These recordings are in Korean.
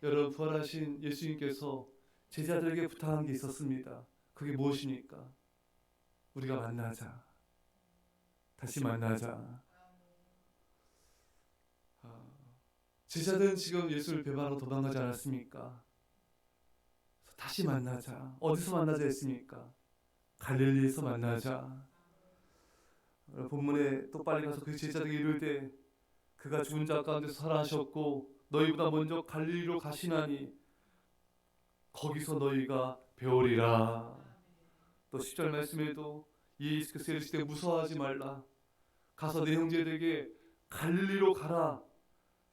여러분, 부활하신 예수님께서 제자들에게 부탁한 게 있었습니다. 그게 무엇입니까? 우리가 만나자. 다시 만나자. 제자들은 지금 예수를 배반하고 도망가지 않았습니까? 다시 만나자. 어디서 만나자 했습니까? 갈릴리에서 만나자. 본문에 또 빨리 가서 그 제자들에게 이르되 그가 죽은 자 가운데서 살아나셨고 너희보다 먼저 갈릴리로 가시나니 거기서 너희가 배우리라. 또 10절 말씀에도 예수께서 이르시되 무서워하지 말라. 가서 내 형제들에게 갈릴리로 가라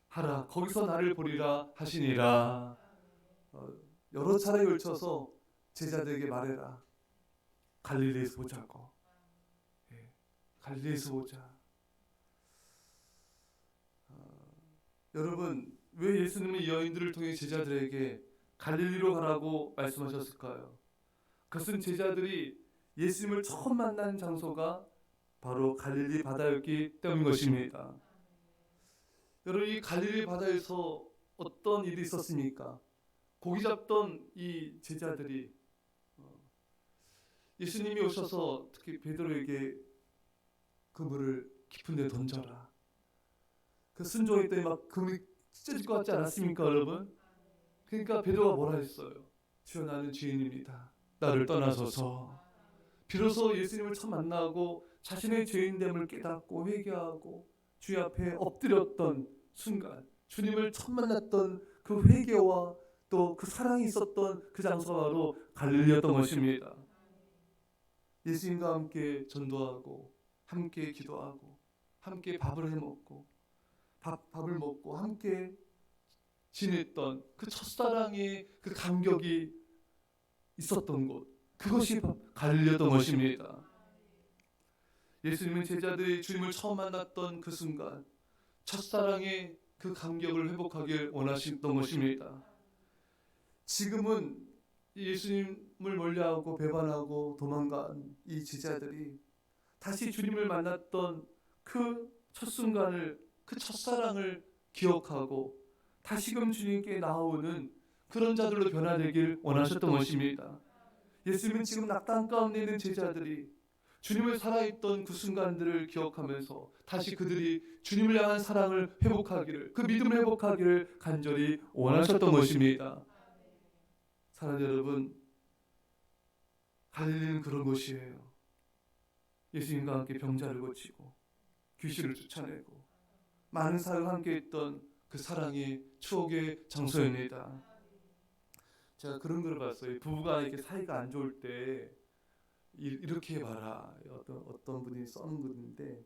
하라. 거기서 나를 보리라 하시니라. 여러 차례 걸쳐서 제자들에게 말해라. 갈릴리에서 보자고. 갈릴리에서 보자. 여러분, 왜 예수님은 이 여인들을 통해 제자들에게 갈릴리로 가라고 말씀하셨을까요? 그것은 제자들이 예수님을 처음 만난 장소가 바로 갈릴리 바다였기 때문인 것입니다. 여러분, 이 갈릴리 바다에서 어떤 일이 있었습니까? 고기 잡던 이 제자들이 예수님이 오셔서 특히 베드로에게 그물을 깊은 데 던져라. 그 순종했더니 막 그물이 찢어질 것 같지 않았습니까, 여러분? 그러니까 베드로가 뭐라 했어요? 주여, 나는 죄인입니다. 나를 떠나소서. 비로소 예수님을 처음 만나고 자신의 죄인됨을 깨닫고 회개하고 주의 앞에 엎드렸던 순간, 주님을 처음 만났던 그 회개와 또 그 사랑이 있었던 그 장소가 바로 갈릴리였던 것입니다. 예수님과 함께 전도하고 함께 기도하고 함께 밥을 해먹고 밥을 먹고 함께 지냈던 그 첫사랑의 그 감격이 있었던 곳, 그것이 갈릴리였던 것입니다. 예수님은 제자들이 주님을 처음 만났던 그 순간 첫사랑의 그 감격을 회복하길 원하셨던 것입니다. 지금은 예수님을 멀리하고 배반하고 도망간 이 제자들이 다시 주님을 만났던 그 첫 순간을, 그 첫사랑을 기억하고 다시금 주님께 나오는 그런 자들로 변화되길 원하셨던 것입니다. 예수님은 지금 낙담 가운데 있는 제자들이 주님을 살아있던 그 순간들을 기억하면서 다시 그들이 주님을 향한 사랑을 회복하기를, 그 믿음을 회복하기를 간절히 원하셨던 것입니다. 사랑하는 여러분, 갈릴리는 그런 곳이에요. 예수님과 함께 병자를 고치고 귀신을 쫓아내고 많은 사역을 함께 했던 그 사랑의 추억의 장소입니다. 제가 그런 걸 봤어요. 부부가 이렇게 사이가 안 좋을 때 이렇게 해봐라. 어떤 분이 써는 건데,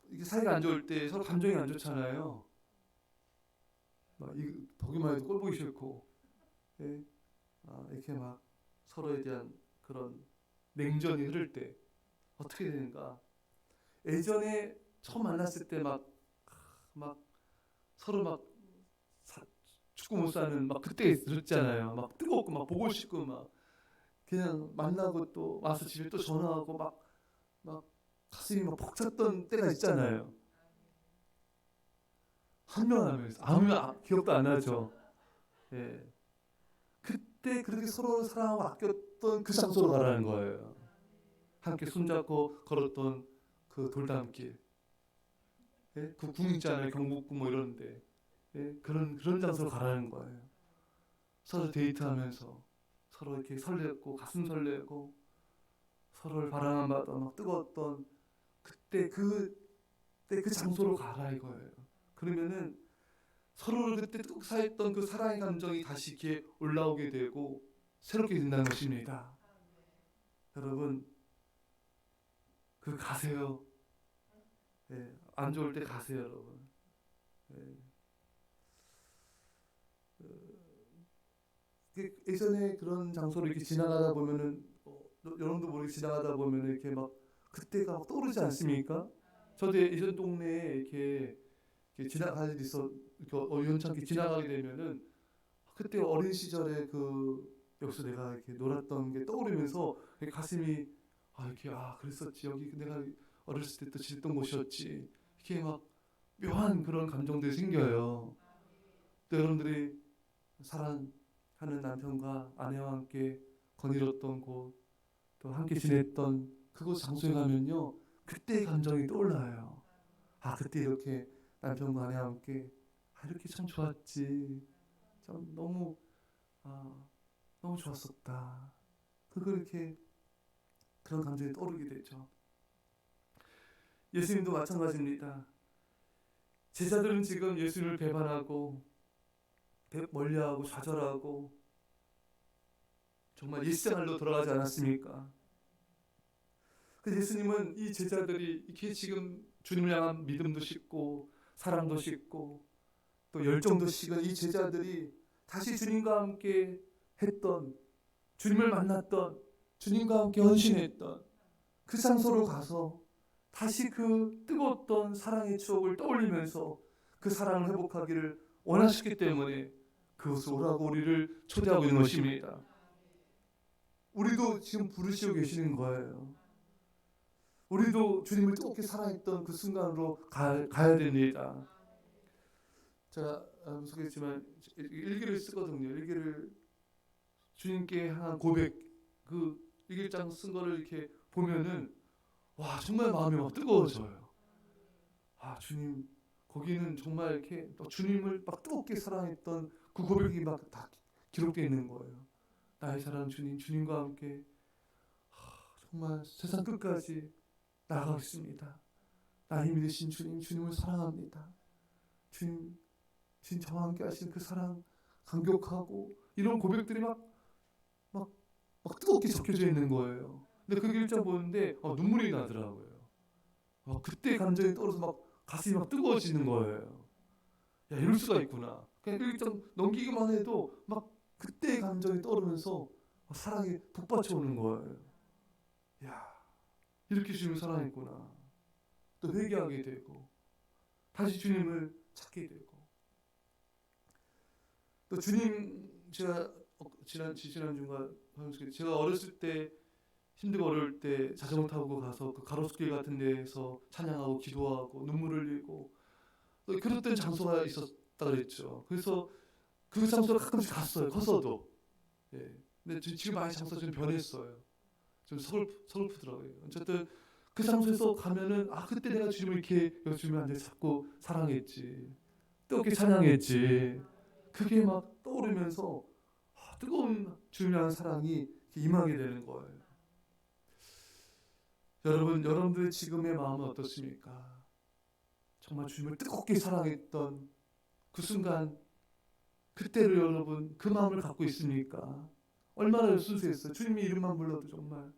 이게 사이가 안 좋을 때 서로 감정이 안 좋잖아요. 막 보기만 해도 꼴 보기 싫고, 예? 이렇게 막 서로에 대한 그런 냉전이 흐를 때 어떻게 되는가? 예전에 처음 만났을 때 막 서로 막 죽고 못 사는 막 그때 있었잖아요. 막 뜨겁고 막 보고 싶고 막 그냥 만나고 또 와서 집에 또 전화하고 막 가슴이 막 벅찼던 때가 있잖아요. 한 명 하면서 아무 기억도 안 나죠. 예. 그때 그렇게 서로 사랑하고 아꼈던 그 장소로 가라는 거예요. 함께 손잡고 걸었던 그 돌담길, 예? 그 궁 있잖아요. 경복궁 뭐 이런데, 예? 그런 장소로 가라는 거예요. 서로 데이트하면서 서로 이렇게 설레고 가슴 설레고 서로를 바라만 막 뜨거웠던 그때 그 장소로 가라 이거예요. 그러면은 서로를 그때 뚝 사했던 그 사랑의 감정이 다시 이렇게 올라오게 되고 새롭게 된다는 것입니다. 여러분, 그 가세요. 예, 안 좋을 때 가세요, 여러분. 예. 예전에 그런 장소를 이렇게 지나가다 보면은 여러분도 모르게 지나가다 보면은 이렇게 막 그때가 막 떠오르지 않습니까? 저도 예전 동네에 이렇게 지나갈 일이 있어, 이렇게 우연찮게 지나가게 되면은 그때 어린 시절에 여기서 내가 이렇게 놀았던 게 떠오르면서 가슴이 이렇게 그랬었지, 여기 내가 어렸을 때 또 지냈던 곳이었지, 이렇게 막 묘한 그런 감정들이 생겨요. 또 여러분들이 사랑하는 남편과 아내와 함께 거닐었던 곳, 또 함께 지냈던 그곳 장소에 가면요, 그때의 감정이 떠올라요. 아, 그때 이렇게 남편과 아내와 함께 이렇게 참 좋았지. 참 너무 좋았었다. 이렇게 그런 감정이 떠오르게 되죠. 예수님도 마찬가지입니다. 제자들은 지금 예수님을 배반하고 멀리하고 좌절하고 정말 옛생활로 돌아가지 않았습니까? 그래서 예수님은 이 제자들이 이렇게 지금 주님을 향한 믿음도 식고 사랑도 식고 또 열정도 식은 이 제자들이 다시 주님과 함께 했던, 주님을 만났던, 주님과 함께 헌신했던 그 장소로 가서 다시 그 뜨거웠던 사랑의 추억을 떠올리면서 그 사랑을 회복하기를 원하시기 때문에 그곳으로 오라고 우리를 초대하고 있는 것입니다. 우리도 지금 부르시고 계시는 거예요. 우리도 주님을 뜨겁게 사랑했던 그 순간으로 가야 됩니다. 제가 소개했지만 일기를 쓰거든요. 일기를 주님께 향한 고백, 그 일기장 쓴 거를 이렇게 보면은 와, 정말 마음이 막 뜨거워져요. 아, 주님, 거기는 정말 이렇게 주님을 막 뜨겁게 사랑했던 그 고백이 막 다 기록되어 있는 거예요. 나의 사랑 주님, 주님과 함께 정말 세상 끝까지 나아가겠습니다. 나의 힘이 되신 주님, 주님을 사랑합니다. 주님 저와 함께 하신 그 사랑 감격하고 이런 고백들이 막 뜨겁게 적혀져 있는 거예요. 근데 그 글자 보는데 눈물이 나더라고요. 그때 감정이 떨어서 막 가슴이 막 뜨거워지는 거예요. 야, 이럴 수가 있구나. 그냥 일장 넘기기만 해도 막 그때의 감정이 떠오르면서 사랑이 북받쳐 오는 거예요. 야, 이렇게 주님을 사랑했구나. 또 회개하게 되고 다시 주님을 찾게 되고 또 주님, 제가 지난주인가 제가 어렸을 때 힘들고 어려울 때 자전거 타고 가서 그 가로수길 같은 데에서 찬양하고 기도하고 눈물을 흘리고 또 그랬던 장소가 있었다 그랬죠. 그래서 그 장소를 가끔씩 갔어요. 커서도. 예. 근데 지금 많이 장소가 좀 변했어요. 좀 서글프더라고요. 어쨌든 그 장소에서 가면은 그때 내가 주님을 이렇게 주님한테 자꾸 사랑했지, 뜨겁게 찬양했지. 그게 막 떠오르면서 뜨거운 주님을 향한 사랑이 임하게 되는 거예요. 여러분들의 지금의 마음은 어떻습니까? 정말 주님을 뜨겁게 사랑했던 그 순간, 그때를 여러분 그 마음을 갖고 있습니까? 얼마나 순수했어요. 주님의 이름만 불러도 정말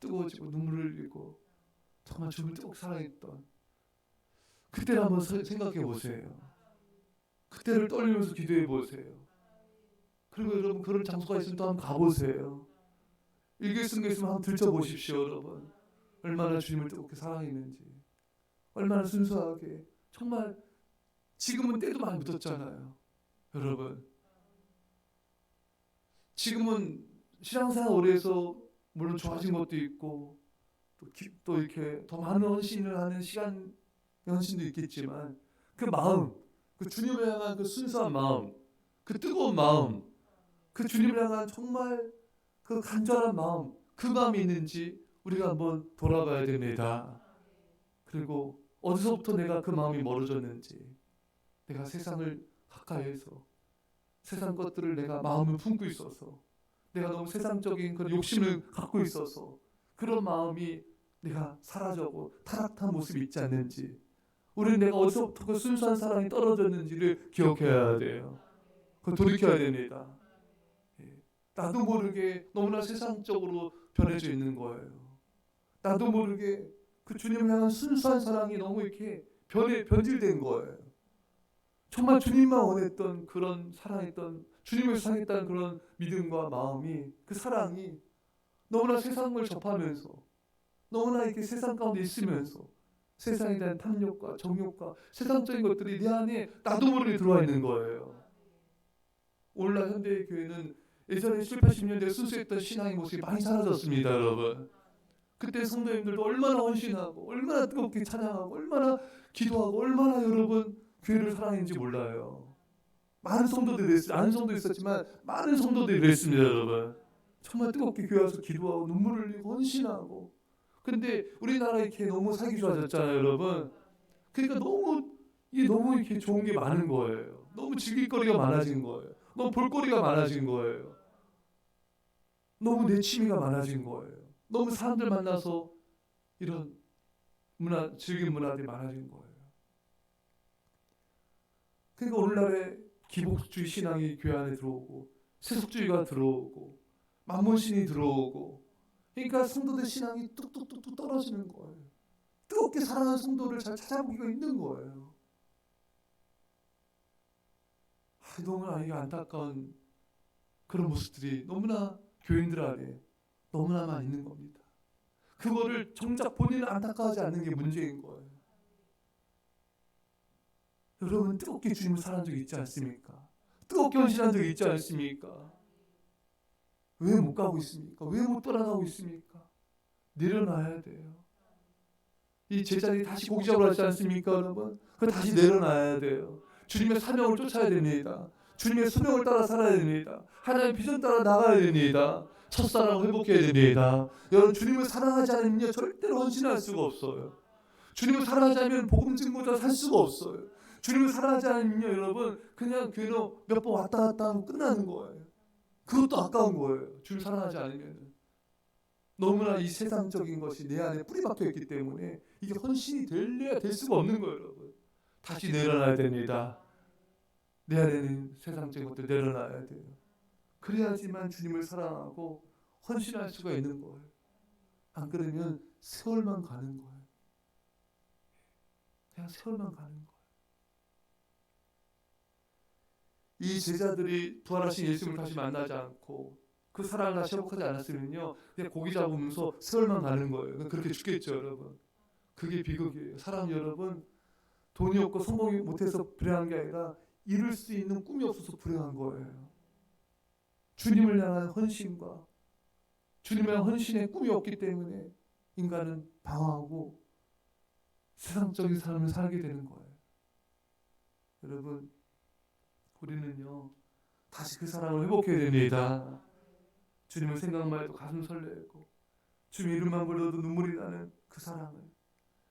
뜨거워지고 눈물을 흘리고 정말 주님을 뜨겁게 사랑했던 그때를 한번 생각해 보세요. 그때를 떨리면서 기도해 보세요. 그리고 여러분 그런 장소가 있으면 또 한번 가보세요. 일기쓴 게 있으면 한번 들춰보십시오. 여러분 얼마나 주님을 뜨겁게 사랑했는지, 얼마나 순수하게. 정말 지금은 때도 많이 묻었잖아요. 여러분 지금은 신앙생활 오래 해서 물론 좋아진 것도 있고 또 이렇게 더 많은 헌신을 하는 헌신도 있겠지만 그 마음, 그 주님을 향한 그 순수한 마음, 그 뜨거운 마음, 그 주님을 향한 정말 그 간절한 마음, 그 마음이 있는지 우리가 한번 돌아봐야 됩니다. 그리고 어디서부터 내가 그 마음이 멀어졌는지, 내가 세상을 가까이해서 세상 것들을 내가 마음을 품고 있어서, 내가 너무 세상적인 그런 욕심을 갖고 있어서 그런 마음이 내가 사라져고 타락한 모습이 있지 않는지, 우리는 내가 어디서부터 그 순수한 사랑이 떨어졌는지를 기억해야 돼요. 그걸 돌이켜야 됩니다. 나도 모르게 너무나 세상적으로 변해져 있는 거예요. 나도 모르게 그 주님을 향한 순수한 사랑이 너무 이렇게 변질된 거예요. 정말 주님만 원했던 그런 사랑했던, 주님을 사랑했다는 그런 믿음과 마음이, 그 사랑이 너무나 세상을 접하면서, 너무나 이렇게 세상 가운데 있으면서 세상에 대한 탐욕과 정욕과 세상적인 것들이 내 안에 나도 모르게 들어와 있는 거예요. 오늘날 현대의 교회는 예전에 7, 80년대 순수했던 신앙의 모습이 많이 사라졌습니다. 여러분 그때 성도님들도 얼마나 헌신하고 얼마나 뜨겁게 찬양하고 얼마나 기도하고 얼마나 여러분 교회를 사랑했는지 몰라요. 많은 성도들이 그랬어요. 아는 성도 있었지만 많은 성도들이 그랬습니다, 여러분. 정말 뜨겁게 교회 와서 기도하고 눈물을 흘리고 헌신하고. 근데 우리나라 이렇게 너무 살기 좋아졌잖아요, 여러분. 그러니까 너무 이렇게 좋은 게 많은 거예요. 너무 즐길 거리가 많아진 거예요. 너무 볼거리가 많아진 거예요. 너무 내 취미가 많아진 거예요. 너무 사람들 만나서 이런 즐긴 문화들이 많아진 거예요. 그러니까 오늘날에 기복주의 신앙이 교회 안에 들어오고 세속주의가 들어오고 만몬신이 들어오고, 그러니까 성도들 신앙이 뚝뚝뚝뚝 떨어지는 거예요. 뜨겁게 사랑하는 성도를 잘 찾아보기가 힘든 거예요. 너무나 이게 안타까운 그런 모습들이 너무나 교인들 안에 너무나 많이 있는 겁니다. 그거를 정작 본인은 안타까워하지 않는 게 문제인 거예요. 여러분, 뜨겁게 주님을 사랑한 적이 있지 않습니까? 뜨겁게 헌신한 적이 있지 않습니까? 왜 못 가고 있습니까? 왜 못 따라가고 있습니까? 내려놔야 돼요. 이 제자들이 다시 고기 잡으러 하지 않습니까, 여러분? 그거 다시 내려놔야 돼요. 주님의 사명을 쫓아야 됩니다. 주님의 수명을 따라 살아야 됩니다. 하나님의 비전 따라 나가야 됩니다. 첫사랑을 회복해야 됩니다. 여러분, 주님을 사랑하지 않으면 절대로 헌신할 수가 없어요. 주님을 사랑하지 않으면 복음 증거자 살 수가 없어요. 주님을 사랑하지 않으면 여러분, 그냥 교회로 몇 번 왔다 갔다 하면 끝나는 거예요. 그것도 아까운 거예요. 주님 사랑하지 않으면. 너무나 이 세상적인 것이 내 안에 뿌리 박혀 있기 때문에 이게 헌신이 될 수가 없는 거예요, 여러분. 다시 내려놔야 됩니다. 내 안에는 세상적인 것들 내려놔야 돼요. 그래야지만 주님을 사랑하고 헌신할 수가 있는 거예요. 안 그러면 세월만 가는 거예요. 그냥 세월만 가는 거예요. 이 제자들이 부활하신 예수님을 다시 만나지 않고 그 사랑을 다시 회복하지 않았으면요, 그냥 고기 잡으면서 세월만 가는 거예요. 그렇게 죽겠죠, 여러분. 그게 비극이에요. 사람 여러분, 돈이 없고 성공이 못해서 불행한 게 아니라 이룰 수 있는 꿈이 없어서 불행한 거예요. 주님을 향한 헌신과 주님을 향한 헌신의 꿈이 없기 때문에 인간은 방황하고 세상적인 삶을 살게 되는 거예요. 여러분, 우리는요, 다시 그 사랑을 회복해야 됩니다. 주님을 생각만 해도 가슴 설레고 주님 이름만 불러도 눈물이 나는 그 사랑을,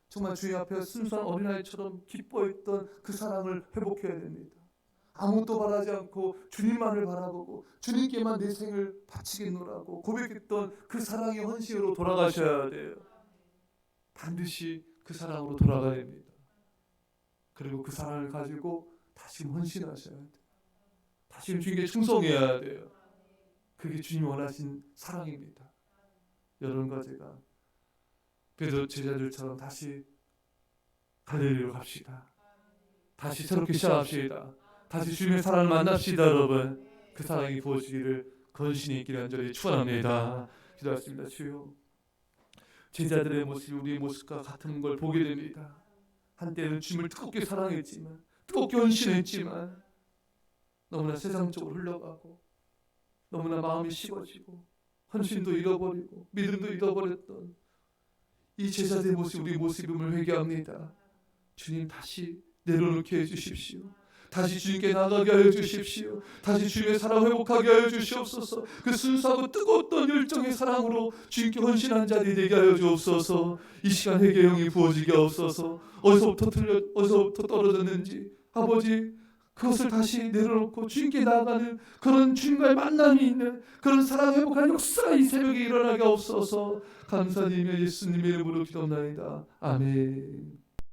정말 주님 앞에 순수한 어린아이처럼 기뻐했던 그 사랑을 회복해야 됩니다. 아무것도 바라지 않고 주님만을 바라보고 주님께만 내 생을 바치겠노라고 고백했던 그 사랑의 헌신으로 돌아가셔야 돼요. 반드시 그 사랑으로 돌아가야 됩니다. 그리고 그 사랑을 가지고 다시 헌신하셔야 돼요. 다시 주님께 충성해야 돼요. 그게 주님 원하신 사랑입니다. 여러분과 제가 베드로 제자들처럼 다시 갈릴리로 갑시다. 다시 새롭게 시작합시다. 다시 주님의 사랑을 만납시다, 여러분. 그 사랑이 부어지기를 건신이 있기를 간절히 축원합니다. 기도하겠습니다. 주여, 제자들의 모습이 우리의 모습과 같은 걸 보게 됩니다. 한때는 주님을 뜨겁게 사랑했지만, 뜨겁게 헌신했지만 너무나 세상적으로 흘러가고 너무나 마음이 식어지고 헌신도 잃어버리고 믿음도 잃어버렸던 이 제자들의 모습이 우리 모습임을 회개합니다. 주님, 다시 내려놓게 해주십시오. 다시 주님께 나가게 하여 주십시오. 다시 주님의 사랑 회복하게 하여 주시옵소서. 그 순수하고 뜨거웠던 열정의 사랑으로 주님께 헌신한 자들이 되게 하여 주옵소서. 이 시간 회개의 영이 부어지게 하옵소서. 어디서부터 떨어졌는지 아버지, 그것을 다시 내려놓고 주님께 나아가는 그런 주님과의 만남이 있는 그런 사랑 회복하는 역사가 이 새벽에 일어나게 하옵소서. 감사드리며 예수님의 이름으로 기도합니다. 아멘.